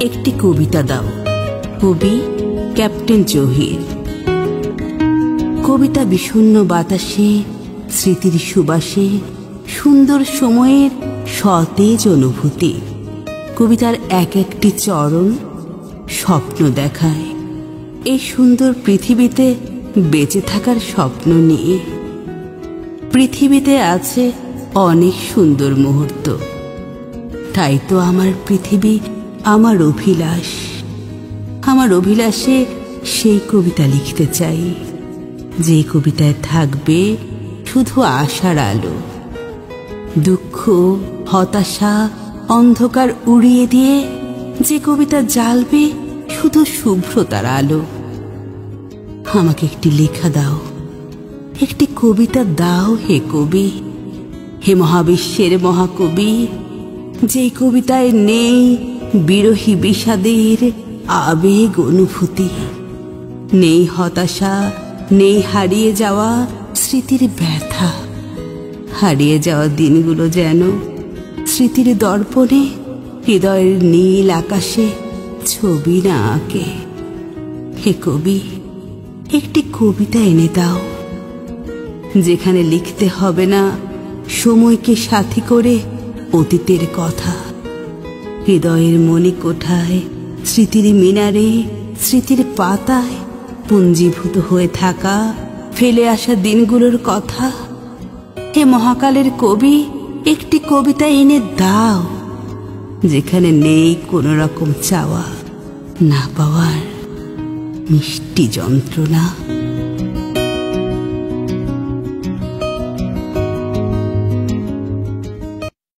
একটি কবিতা দাও। কবি ক্যাপ্টেন জহির। কবিতা বিষণ্ণ বাতাসে, স্মৃতির সুবাসে, সুন্দর সময়ের সতেজ অনুভূতি। কবিতার এক একটি চরণ স্বপ্ন দেখায় এই সুন্দর পৃথিবীতে বেঁচে থাকার স্বপ্ন নিয়ে। পৃথিবীতে আছে অনেক সুন্দর মুহূর্ত, তাই তো আমার পৃথিবী আমার অভিলাষ। আমার অভিলাষে সেই কবিতা লিখতে চাই, যে কবিতায় থাকবে শুধু আশার আলো। দুঃখ, হতাশা, অন্ধকার উড়িয়ে দিয়ে যে কবিতা জ্বালবে শুধু শুভ্রতার আলো। আমাকে একটি লেখা দাও, একটি কবিতা দাও হে কবি, হে মহাবিশ্বের মহাকবি। যে কবিতায় নেই বিরহী বিষাদের আবেগ অনুভূতি, নেই হতাশা, নেই হারিয়ে যাওয়া স্মৃতির ব্যথা। হারিয়ে যাওয়া দিনগুলো যেন স্মৃতির দর্পণে হৃদয়ের নীল আকাশে ছবি না আঁকে। হে কবি, একটি কবিতা এনে দাও, যেখানে লিখতে হবে না সময়কে সাথী করে অতীতের কথা। হৃদয়ের মনে কোঠায়, স্মৃতির মিনারে, স্মৃতির পাতায় পুঞ্জীভূত হয়ে থাকা ফেলে আসা দিনগুলোর কথা। হে মহাকালের কবি, একটি কবিতা এনে দাও, যেখানে নেই কোনো রকম চাওয়া, না পাওয়ার মিষ্টি যন্ত্রণা।